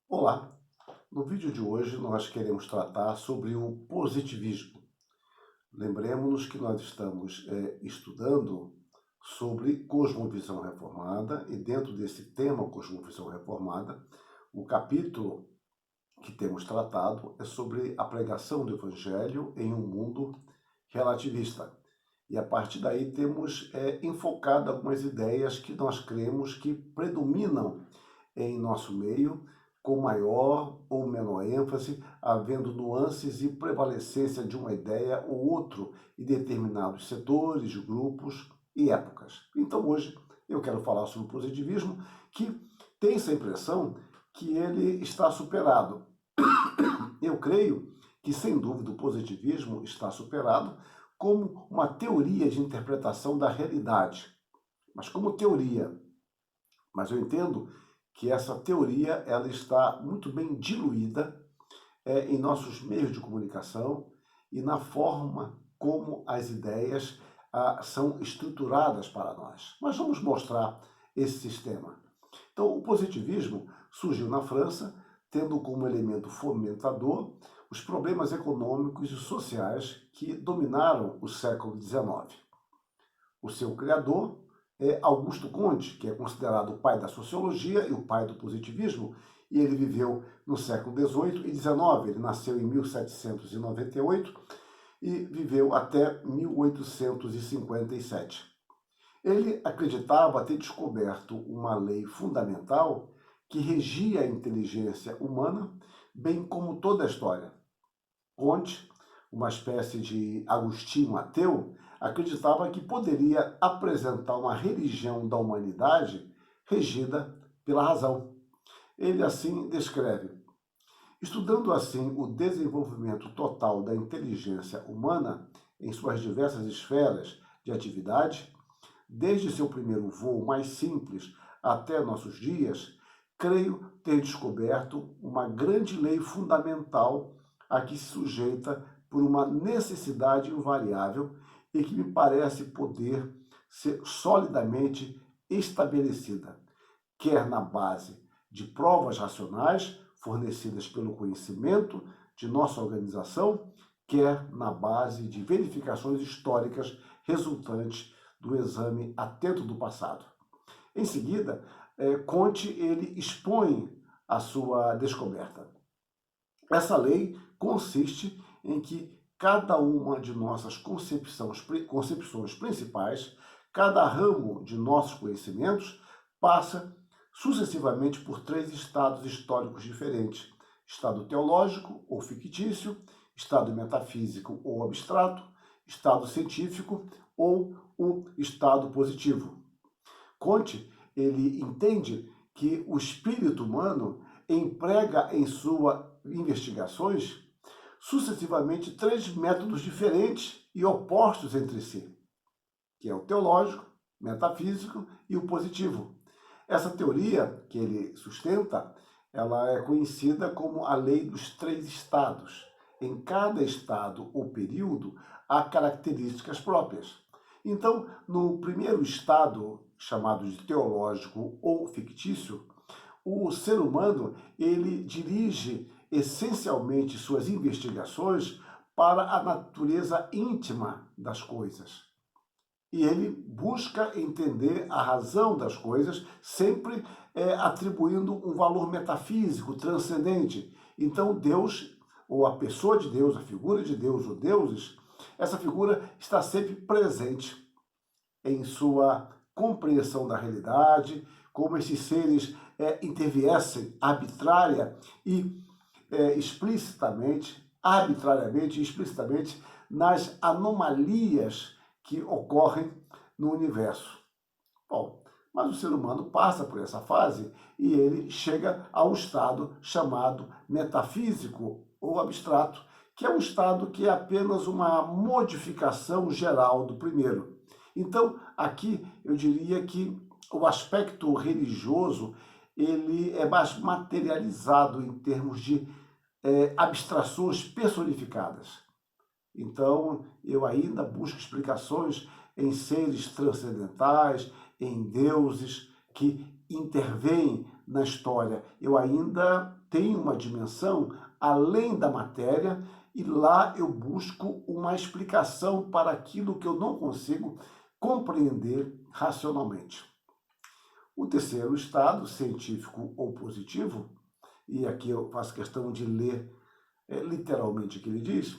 Olá! No vídeo de hoje nós queremos tratar sobre o positivismo. Lembremos-nos que nós estamos estudando sobre cosmovisão reformada e dentro desse tema cosmovisão reformada, o capítulo que temos tratado é sobre a pregação do Evangelho em um mundo relativista. E a partir daí temos enfocado algumas ideias que nós cremos que predominam em nosso meio, com maior ou menor ênfase, havendo nuances e prevalecência de uma ideia ou outro em determinados setores, grupos e épocas. Então hoje eu quero falar sobre o positivismo, que tem essa impressão que ele está superado. Eu creio que, sem dúvida, o positivismo está superado como uma teoria de interpretação da realidade, mas como teoria. Mas eu entendo que essa teoria ela está muito bem diluída em nossos meios de comunicação e na forma como as ideias são estruturadas para nós. Mas vamos mostrar esse sistema. Então, o positivismo surgiu na França, tendo como elemento fomentador os problemas econômicos e sociais que dominaram o século XIX. O seu criador é Augusto Comte, que é considerado o pai da sociologia e o pai do positivismo, e ele viveu no século XVIII e XIX. Ele nasceu em 1798 e viveu até 1857. Ele acreditava ter descoberto uma lei fundamental que regia a inteligência humana, bem como toda a história. Comte, uma espécie de Agostinho ateu, acreditava que poderia apresentar uma religião da humanidade regida pela razão. Ele assim descreve: estudando assim o desenvolvimento total da inteligência humana em suas diversas esferas de atividade, desde seu primeiro voo mais simples até nossos dias, creio ter descoberto uma grande lei fundamental a que se sujeita por uma necessidade invariável e que me parece poder ser solidamente estabelecida, quer na base de provas racionais fornecidas pelo conhecimento de nossa organização, quer na base de verificações históricas resultantes do exame atento do passado. Em seguida, Comte ele expõe a sua descoberta. Essa lei consiste em que cada uma de nossas concepções principais, cada ramo de nossos conhecimentos, passa sucessivamente por três estados históricos diferentes: estado teológico ou fictício, estado metafísico ou abstrato, estado científico ou o estado positivo. Comte, ele entende que o espírito humano emprega em suas investigações sucessivamente três métodos diferentes e opostos entre si, que é o teológico, metafísico e o positivo. Essa teoria que ele sustenta, ela é conhecida como a lei dos três estados. Em cada estado ou período há características próprias. Então, no primeiro estado, chamado de teológico ou fictício, o ser humano ele dirige essencialmente suas investigações para a natureza íntima das coisas. E ele busca entender a razão das coisas, sempre atribuindo um valor metafísico, transcendente. Então, Deus, ou a pessoa de Deus, a figura de Deus, ou deuses, essa figura está sempre presente em sua compreensão da realidade, como esses seres interviessem arbitrária e arbitrariamente e explicitamente, nas anomalias que ocorrem no universo. Bom, mas o ser humano passa por essa fase e ele chega a um estado chamado metafísico ou abstrato, que é um estado que é apenas uma modificação geral do primeiro. Então, aqui eu diria que o aspecto religioso ele é mais materializado em termos de abstrações personificadas. Então, eu ainda busco explicações em seres transcendentais, em deuses que intervêm na história, eu ainda tenho uma dimensão além da matéria e lá eu busco uma explicação para aquilo que eu não consigo compreender racionalmente. O terceiro estado, científico ou positivo, e aqui eu faço questão de ler literalmente o que ele diz,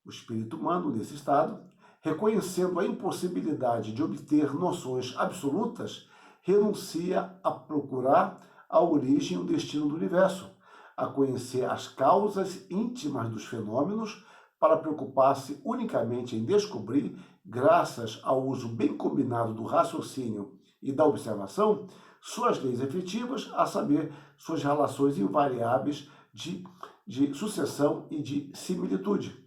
o espírito humano, nesse estado, reconhecendo a impossibilidade de obter noções absolutas, renuncia a procurar a origem e o destino do universo, a conhecer as causas íntimas dos fenômenos, para preocupar-se unicamente em descobrir, graças ao uso bem combinado do raciocínio e da observação, suas leis efetivas, a saber, suas relações invariáveis de sucessão e de similitude.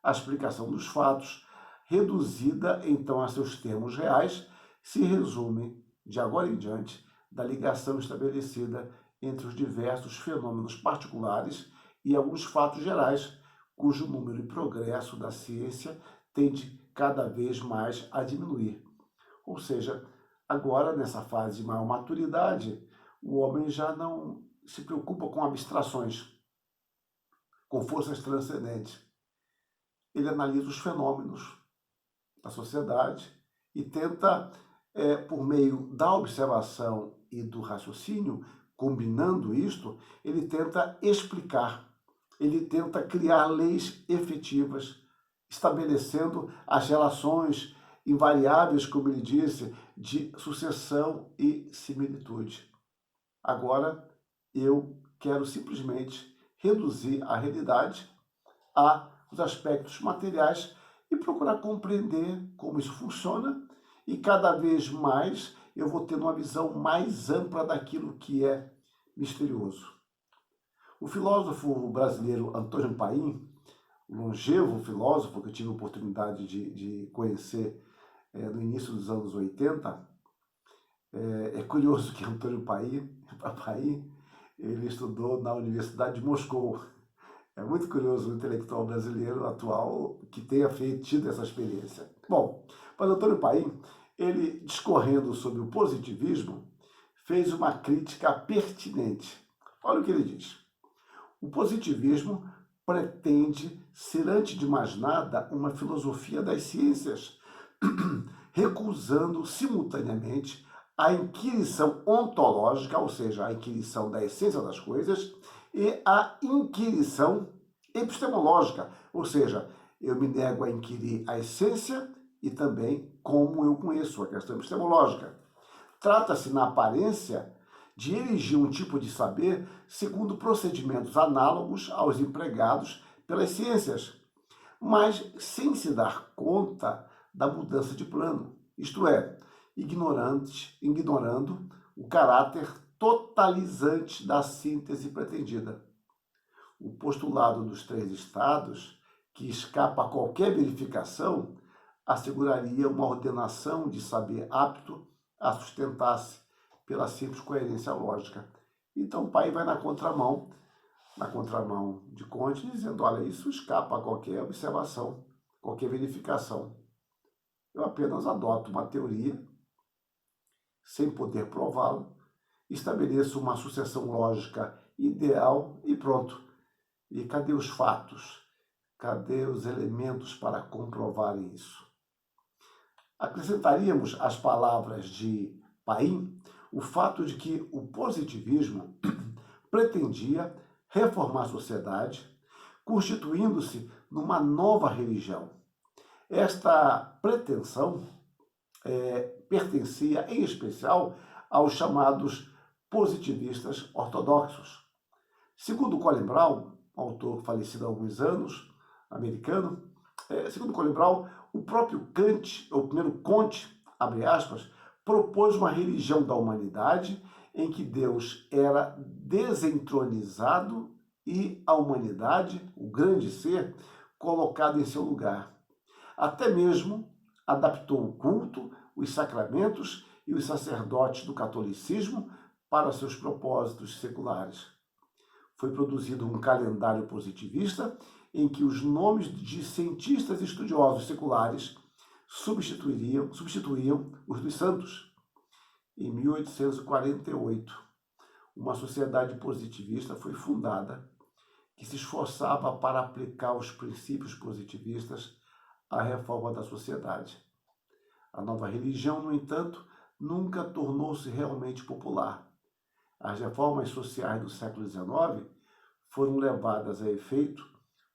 A explicação dos fatos, reduzida então a seus termos reais, se resume, de agora em diante, da ligação estabelecida entre os diversos fenômenos particulares e alguns fatos gerais, cujo número e progresso da ciência tende cada vez mais a diminuir. Ou seja, agora, nessa fase de maior maturidade, o homem já não se preocupa com abstrações, com forças transcendentes. Ele analisa os fenômenos da sociedade e tenta, por meio da observação e do raciocínio, combinando isto, ele tenta explicar, ele tenta criar leis efetivas, estabelecendo as relações invariáveis, como ele disse, de sucessão e similitude. Agora, eu quero simplesmente reduzir a realidade aos aspectos materiais e procurar compreender como isso funciona, e cada vez mais eu vou tendo uma visão mais ampla daquilo que é misterioso. O filósofo brasileiro Antônio Paim, longevo filósofo que eu tive a oportunidade de conhecer no início dos anos 80, é curioso que Antônio Paim, ele estudou na Universidade de Moscou. É muito curioso o intelectual brasileiro atual que tenha tido essa experiência. Bom, mas Antônio Paim, ele discorrendo sobre o positivismo, fez uma crítica pertinente. Olha o que ele diz. O positivismo pretende ser, antes de mais nada, uma filosofia das ciências, recusando simultaneamente a inquirição ontológica, ou seja, a inquirição da essência das coisas, e a inquirição epistemológica, ou seja, eu me nego a inquirir a essência e também como eu conheço a questão epistemológica. Trata-se, na aparência, de erigir um tipo de saber segundo procedimentos análogos aos empregados pelas ciências, mas sem se dar conta da mudança de plano, isto é, ignorando o caráter totalizante da síntese pretendida. O postulado dos três estados, que escapa a qualquer verificação, asseguraria uma ordenação de saber apto a sustentar-se pela simples coerência lógica. Então o pai vai na contramão de Comte, dizendo, olha, isso escapa a qualquer observação, qualquer verificação. Eu apenas adoto uma teoria, sem poder prová-la, estabeleço uma sucessão lógica ideal e pronto. E cadê os fatos? Cadê os elementos para comprovar isso? Acrescentaríamos às palavras de Paim o fato de que o positivismo pretendia reformar a sociedade, constituindo-se numa nova religião. Esta pretensão pertencia, em especial, aos chamados positivistas ortodoxos. Segundo Colin Brown, autor falecido há alguns anos, americano, segundo Colin Brown, o próprio Kant, o primeiro Comte, abre aspas, propôs uma religião da humanidade em que Deus era desentronizado e a humanidade, o grande ser, colocado em seu lugar. Até mesmo adaptou o culto, os sacramentos e os sacerdotes do catolicismo para seus propósitos seculares. Foi produzido um calendário positivista em que os nomes de cientistas e estudiosos seculares substituíam os dos santos. Em 1848, uma sociedade positivista foi fundada, que se esforçava para aplicar os princípios positivistas à reforma da sociedade. A nova religião, no entanto, nunca tornou-se realmente popular. As reformas sociais do século XIX foram levadas a efeito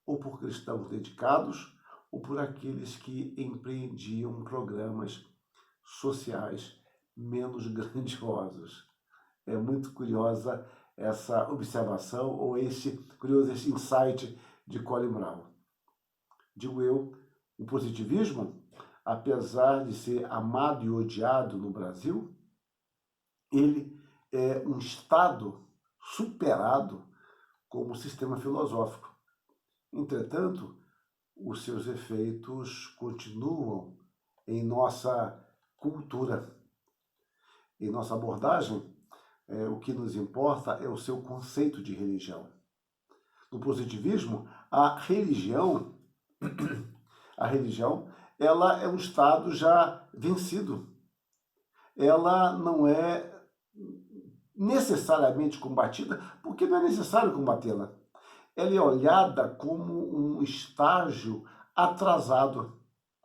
ou por cristãos dedicados ou por aqueles que empreendiam programas sociais menos grandiosos. É muito curiosa essa observação ou curioso esse insight de Colin Brown. Digo eu, o positivismo, apesar de ser amado e odiado no Brasil, ele é um estado superado como sistema filosófico. Entretanto, os seus efeitos continuam em nossa cultura. Em nossa abordagem, o que nos importa é o seu conceito de religião. No positivismo, a religião, ela é um estado já vencido. Ela não é necessariamente combatida, porque não é necessário combatê-la. Ela é olhada como um estágio atrasado,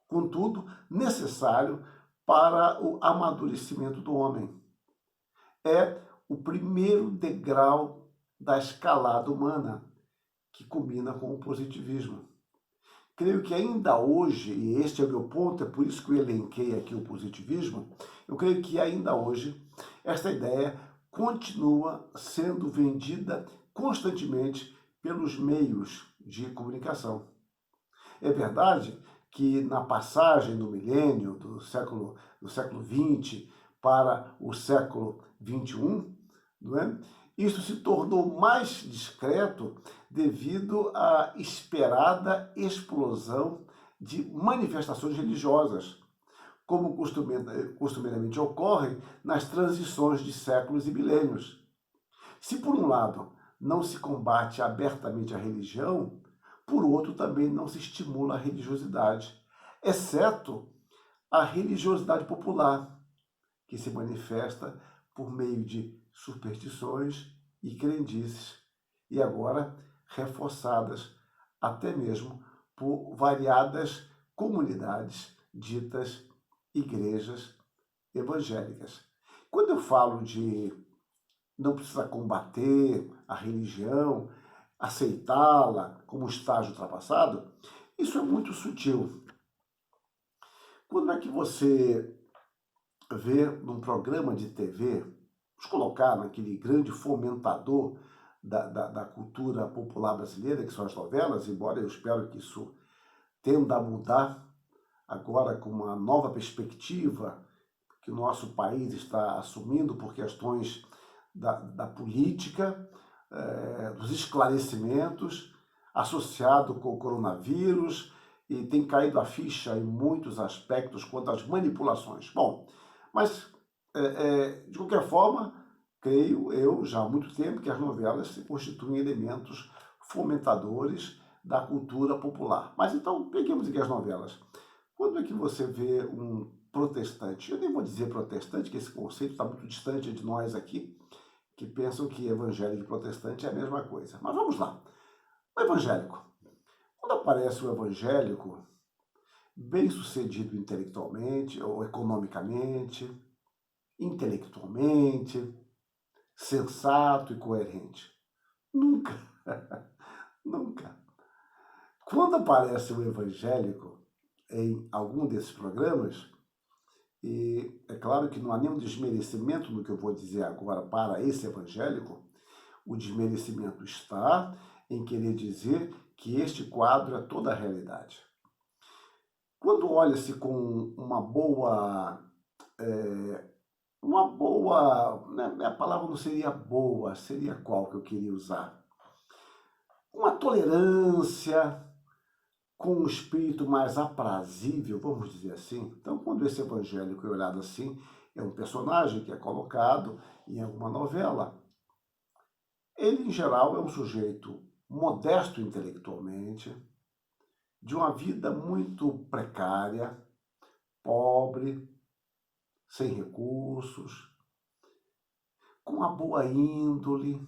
contudo, necessário para o amadurecimento do homem. É o primeiro degrau da escalada humana, que combina com o positivismo. Creio que ainda hoje, e este é o meu ponto, é por isso que eu elenquei aqui o positivismo, eu creio que ainda hoje esta ideia continua sendo vendida constantemente pelos meios de comunicação. É verdade que na passagem do milênio, do século XX para o século XXI, não é? Isso se tornou mais discreto devido à esperada explosão de manifestações religiosas, como costumeiramente ocorre nas transições de séculos e milênios. Se, por um lado, não se combate abertamente a religião, por outro, também não se estimula a religiosidade, exceto a religiosidade popular, que se manifesta por meio de superstições e crendices, e agora reforçadas até mesmo por variadas comunidades ditas igrejas evangélicas. Quando eu falo de não precisa combater a religião, aceitá-la como estágio ultrapassado, isso é muito sutil. Quando é que você vê num programa de TV, vamos colocar naquele grande fomentador da cultura popular brasileira, que são as novelas, embora eu espero que isso tenda a mudar agora com uma nova perspectiva que o nosso país está assumindo por questões da política, dos esclarecimentos, associado com o coronavírus, e tem caído a ficha em muitos aspectos quanto às manipulações. Bom, mas, de qualquer forma, creio eu, já há muito tempo, que as novelas se constituem elementos fomentadores da cultura popular. Mas então, peguemos aqui as novelas. Quando é que você vê um protestante? Eu nem vou dizer protestante, que esse conceito está muito distante de nós aqui, que pensam que evangélico e protestante é a mesma coisa. Mas vamos lá. O evangélico. Quando aparece o evangélico, bem-sucedido intelectualmente ou economicamente, intelectualmente, sensato e coerente. Nunca, nunca. Quando aparece o evangélico em algum desses programas, e é claro que não há nenhum desmerecimento no que eu vou dizer agora para esse evangélico, o desmerecimento está em querer dizer que este quadro é toda a realidade. Quando olha-se com né, a palavra não seria boa, seria qual que eu queria usar? Uma tolerância, com um espírito mais aprazível, vamos dizer assim. Então, quando esse evangélico é olhado assim, é um personagem que é colocado em alguma novela. Ele, em geral, é um sujeito modesto intelectualmente, de uma vida muito precária, pobre, sem recursos, com a boa índole,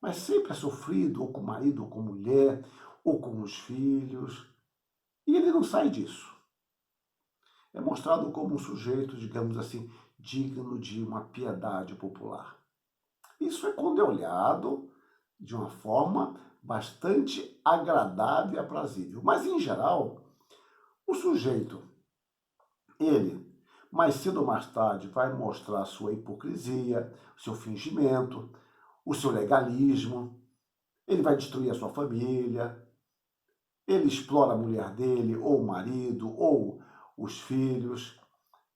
mas sempre é sofrido, ou com o marido, ou com a mulher, ou com os filhos, e ele não sai disso. É mostrado como um sujeito, digamos assim, digno de uma piedade popular. Isso é quando é olhado de uma forma bastante agradável e aprazível. Mas, em geral, o sujeito, ele, mais cedo ou mais tarde, vai mostrar a sua hipocrisia, o seu fingimento, o seu legalismo, ele vai destruir a sua família, ele explora a mulher dele, ou o marido, ou os filhos.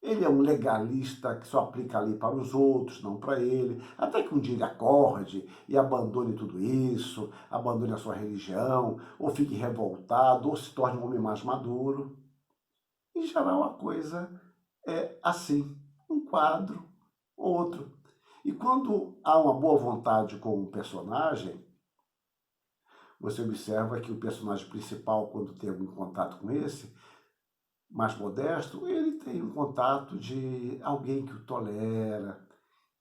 Ele é um legalista que só aplica a lei para os outros, não para ele. Até que um dia ele acorde e abandone tudo isso, abandone a sua religião, ou fique revoltado, ou se torne um homem mais maduro. Em geral, a coisa é assim, um quadro, outro. E quando há uma boa vontade com o personagem, você observa que o personagem principal, quando tem algum contato com esse, mais modesto, ele tem um contato de alguém que o tolera,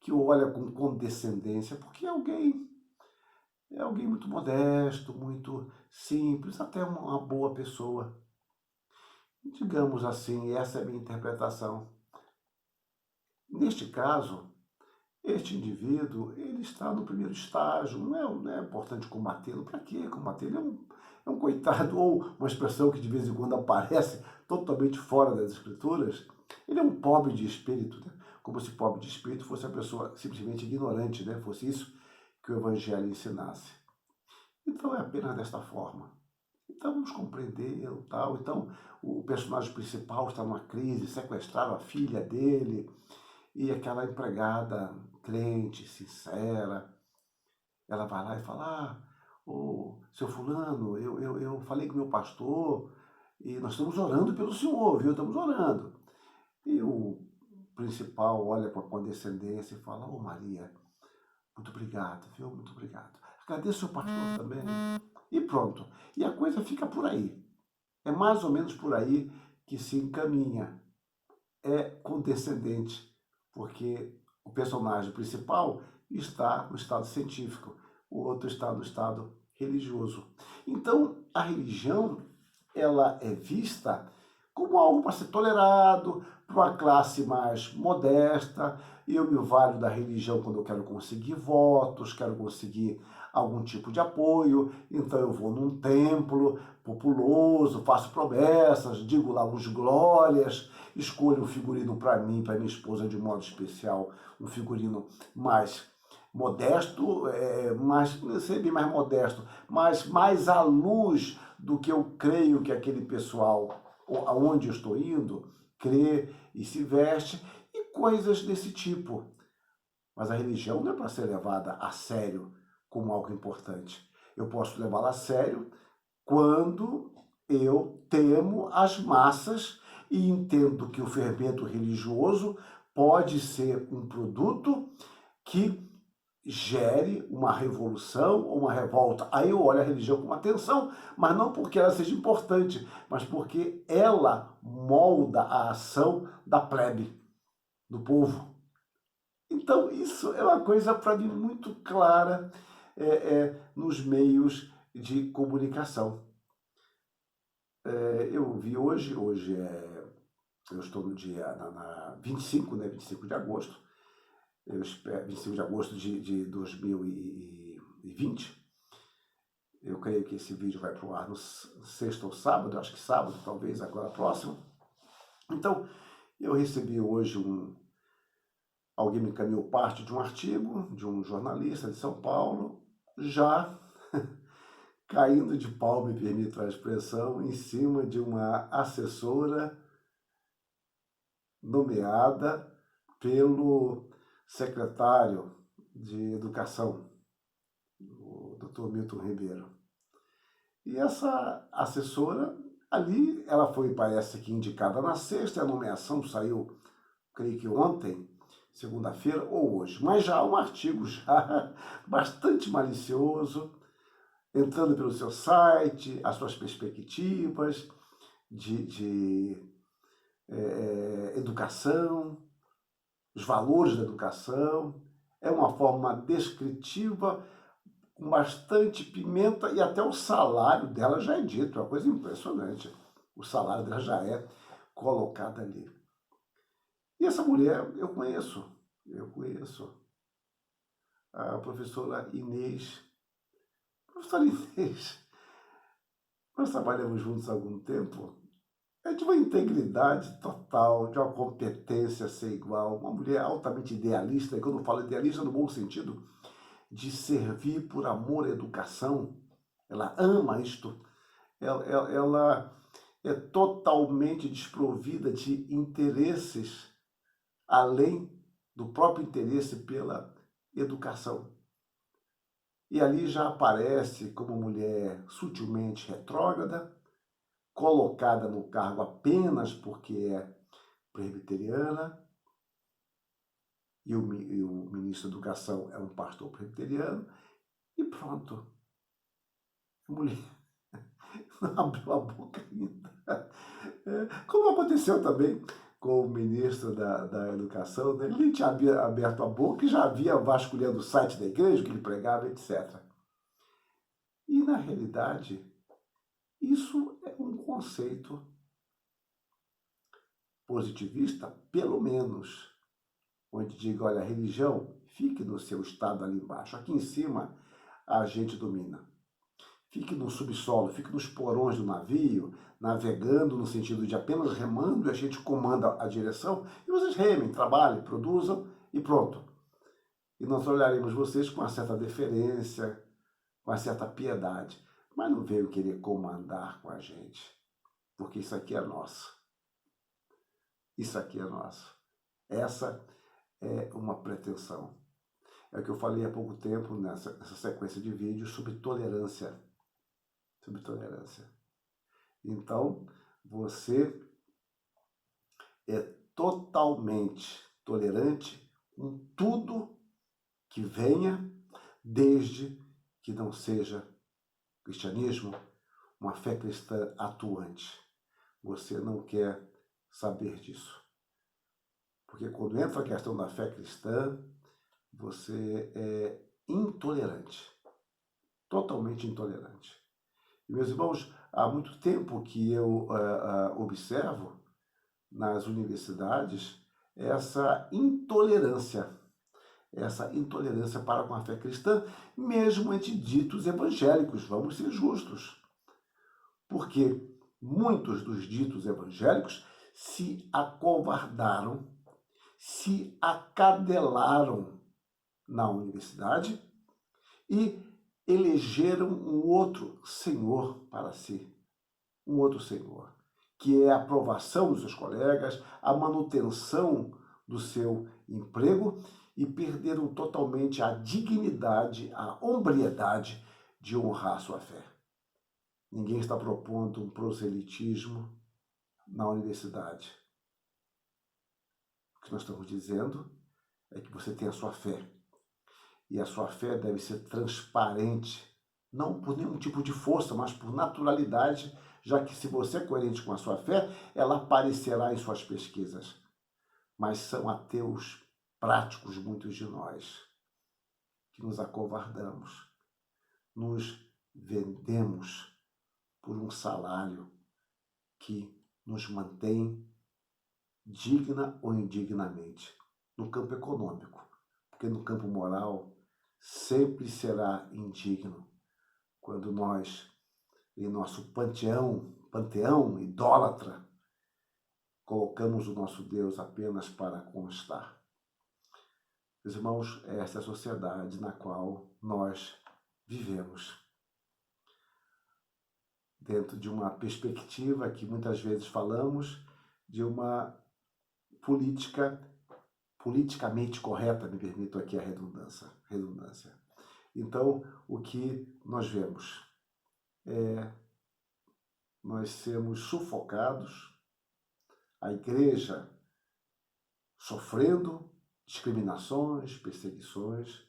que o olha com condescendência, porque é alguém muito modesto, muito simples, até uma boa pessoa. Digamos assim, essa é a minha interpretação. Neste caso, este indivíduo, ele está no primeiro estágio, não é importante combatê-lo. Para que combatê-lo? É um coitado, ou uma expressão que de vez em quando aparece totalmente fora das escrituras. Ele é um pobre de espírito, né? Como se pobre de espírito fosse a pessoa simplesmente ignorante, né? Fosse isso que o Evangelho ensinasse. Então é apenas desta forma. Então vamos compreendê-lo, tal. Então o personagem principal está numa crise, sequestraram a filha dele, e aquela empregada crente, sincera, ela vai lá e fala, ô, seu fulano, eu falei com o meu pastor e nós estamos orando pelo senhor, viu? Estamos orando. E o principal olha com a condescendência e fala, ô Maria, muito obrigado, viu? Muito obrigado. Agradeço o pastor também. E pronto. E a coisa fica por aí. É mais ou menos por aí que se encaminha. É condescendente, porque o personagem principal está no estado científico, o outro está no estado religioso. Então, a religião, ela é vista como algo para ser tolerado, para uma classe mais modesta. Eu me valho da religião quando eu quero conseguir votos, quero conseguir algum tipo de apoio, então eu vou num templo populoso, faço promessas, digo lá uns glórias, escolho um figurino para mim, para minha esposa de modo especial, um figurino mais modesto, mais, não sei bem mais modesto, mas mais à luz do que eu creio que aquele pessoal, aonde eu estou indo, crê e se veste, e coisas desse tipo. Mas a religião não é para ser levada a sério como algo importante. Eu posso levá-la a sério quando eu temo as massas e entendo que o fermento religioso pode ser um produto que gere uma revolução ou uma revolta. Aí eu olho a religião com atenção, mas não porque ela seja importante, mas porque ela molda a ação da plebe, do povo. Então, isso é uma coisa para mim muito clara nos meios de comunicação. Eu vi hoje eu estou no dia 25, né, 25 de agosto, eu espero, 25 de agosto de 2020. Eu creio que esse vídeo vai para o ar no sexta ou sábado, acho que sábado, talvez, agora próximo. Então, eu recebi hoje alguém me encaminhou parte de um artigo de um jornalista de São Paulo, já caindo de pau, me permito a expressão, em cima de uma assessora nomeada pelo secretário de Educação, o Dr. Milton Ribeiro. E essa assessora, ali, ela foi, parece que, indicada na sexta, a nomeação saiu, creio que ontem, segunda-feira ou hoje. Mas já há um artigo já bastante malicioso, entrando pelo seu site, as suas perspectivas de educação, os valores da educação. É uma forma descritiva, com bastante pimenta, e até o salário dela já é dito, é uma coisa impressionante. O salário dela já é colocado ali. E essa mulher eu conheço a professora Inês. Professora Inês, nós trabalhamos juntos há algum tempo. É de uma integridade total, de uma competência sem igual, uma mulher altamente idealista, e quando eu falo idealista no bom sentido, de servir por amor à educação. Ela ama isto, ela é totalmente desprovida de interesses além do próprio interesse pela educação. E ali já aparece como mulher sutilmente retrógrada, colocada no cargo apenas porque é presbiteriana, e o ministro da Educação é um pastor presbiteriano, e pronto. A mulher não abriu a boca ainda. Como aconteceu também com o ministro da Educação, né? Ele tinha aberto a boca e já havia vasculhando o site da igreja, que ele pregava, etc. E, na realidade, isso é um conceito positivista, pelo menos, onde diga, olha, a religião, fique no seu estado ali embaixo. Aqui em cima, a gente domina. Fique no subsolo, fique nos porões do navio, navegando no sentido de apenas remando, e a gente comanda a direção, e vocês remem, trabalhem, produzam e pronto. E nós olharemos vocês com uma certa deferência, com uma certa piedade, mas não veio querer comandar com a gente, porque isso aqui é nosso. Isso aqui é nosso. Essa é uma pretensão. É o que eu falei há pouco tempo nessa sequência de vídeos sobre tolerância. Sobre tolerância. Então, você é totalmente tolerante com tudo que venha, desde que não seja cristianismo, uma fé cristã atuante. Você não quer saber disso. Porque quando entra a questão da fé cristã, você é intolerante. Totalmente intolerante. E, meus irmãos, há muito tempo que eu observo nas universidades essa intolerância para com a fé cristã, mesmo entre ditos evangélicos, vamos ser justos. Porque muitos dos ditos evangélicos se acovardaram, se acadelaram na universidade e elegeram um outro senhor para si, um outro senhor, que é a aprovação dos seus colegas, a manutenção do seu emprego, e perderam totalmente a dignidade, a hombridade de honrar sua fé. Ninguém está propondo um proselitismo na universidade. O que nós estamos dizendo é que você tem a sua fé. E a sua fé deve ser transparente, não por nenhum tipo de força, mas por naturalidade, já que se você é coerente com a sua fé, ela aparecerá em suas pesquisas. Mas são ateus práticos muitos de nós, que nos acovardamos, nos vendemos por um salário que nos mantém digna ou indignamente, no campo econômico, porque no campo moral sempre será indigno quando nós, em nosso panteão idólatra, colocamos o nosso Deus apenas para constar. Meus irmãos, essa é a sociedade na qual nós vivemos. Dentro de uma perspectiva que muitas vezes falamos de uma politicamente correta, me permito aqui a redundância. Então, o que nós vemos é nós sermos sufocados, a igreja sofrendo discriminações, perseguições,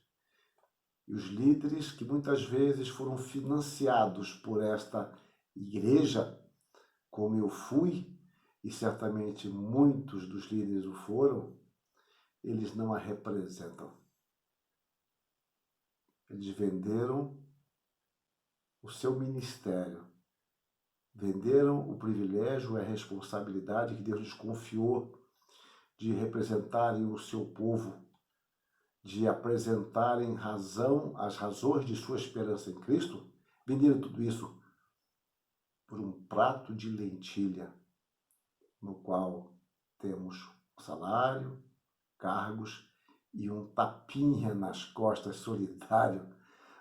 e os líderes que muitas vezes foram financiados por esta igreja, como eu fui, e certamente muitos dos líderes o foram, eles não a representam. Eles venderam o seu ministério, venderam o privilégio e a responsabilidade que Deus lhes confiou de representarem o seu povo, de apresentarem as razões de sua esperança em Cristo. Venderam tudo isso por um prato de lentilha, no qual temos salário, cargos e um tapinha nas costas solitário,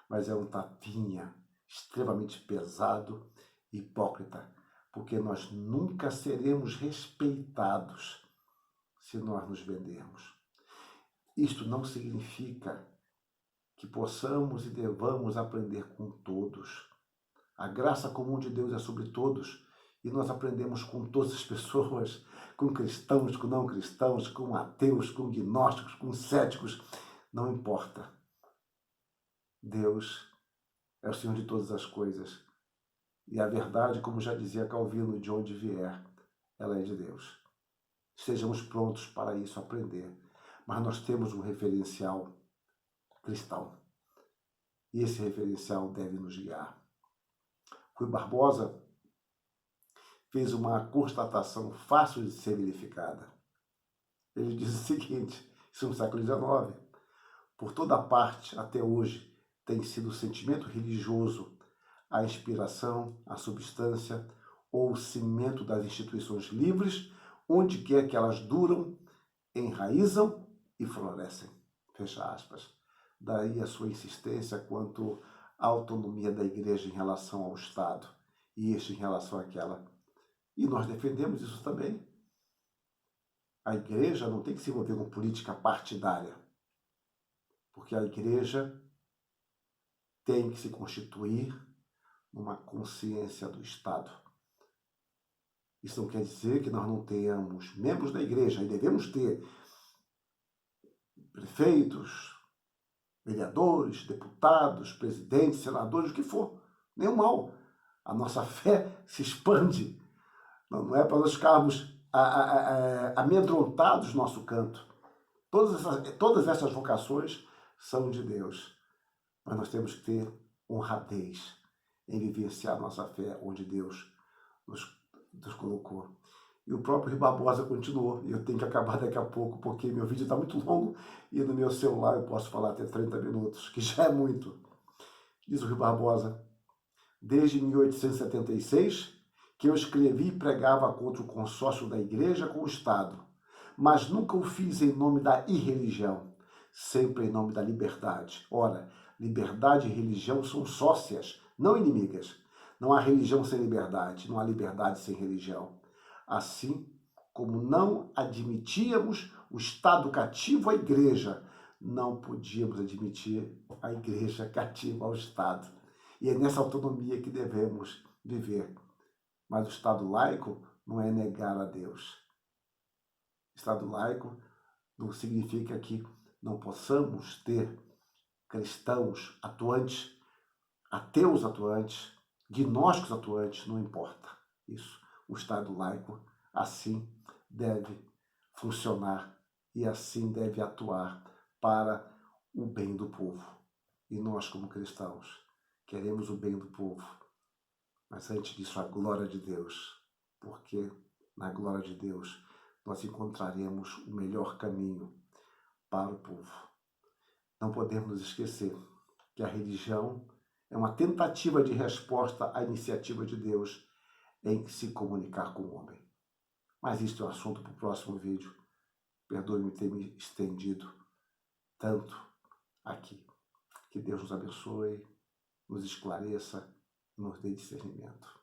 mas é um tapinha extremamente pesado e hipócrita, porque nós nunca seremos respeitados se nós nos vendermos. Isto não significa que possamos e devamos aprender com todos. A graça comum de Deus é sobre todos e nós aprendemos com todas as pessoas, com cristãos, com não cristãos, com ateus, com gnósticos, com céticos, não importa. Deus é o Senhor de todas as coisas. E a verdade, como já dizia Calvino, de onde vier, ela é de Deus. Estejamos prontos para isso, aprender. Mas nós temos um referencial cristão. E esse referencial deve nos guiar. Rui Barbosa fez uma constatação fácil de ser verificada. Ele diz o seguinte, isso no século XIX, por toda parte, até hoje, tem sido o sentimento religioso a inspiração, a substância ou o cimento das instituições livres, onde quer que elas duram, enraizam e florescem. Fecha aspas. Daí a sua insistência quanto à autonomia da igreja em relação ao Estado e este em relação àquela. E nós defendemos isso também. A igreja não tem que se envolver com política partidária, porque a igreja tem que se constituir numa consciência do Estado. Isso não quer dizer que nós não tenhamos membros da igreja, e devemos ter prefeitos, vereadores, deputados, presidentes, senadores, o que for. Nenhum mal. A nossa fé se expande. Não é para nós ficarmos amedrontados no nosso canto. Todas essas vocações são de Deus. Mas nós temos que ter honradez em vivenciar a nossa fé onde Deus nos colocou. E o próprio Rui Barbosa continuou. E eu tenho que acabar daqui a pouco, porque meu vídeo está muito longo e no meu celular eu posso falar até 30 minutos, que já é muito. Diz o Rui Barbosa, desde 1876, que eu escrevi e pregava contra o consórcio da igreja com o Estado, mas nunca o fiz em nome da irreligião, sempre em nome da liberdade. Ora, liberdade e religião são sócias, não inimigas. Não há religião sem liberdade, não há liberdade sem religião. Assim como não admitíamos o Estado cativo à igreja, não podíamos admitir a igreja cativa ao Estado. E é nessa autonomia que devemos viver. Mas o Estado laico não é negar a Deus. Estado laico não significa que não possamos ter cristãos atuantes, ateus atuantes, gnósticos atuantes, não importa isso. O Estado laico assim deve funcionar e assim deve atuar para o bem do povo. E nós, como cristãos, queremos o bem do povo, mas antes disso a glória de Deus, porque na glória de Deus nós encontraremos o melhor caminho para o povo. Não podemos nos esquecer que a religião é uma tentativa de resposta à iniciativa de Deus em se comunicar com o homem. Mas isso é um assunto para o próximo vídeo. Perdoe-me ter me estendido tanto aqui. Que Deus nos abençoe, nos esclareça, nos dê discernimento.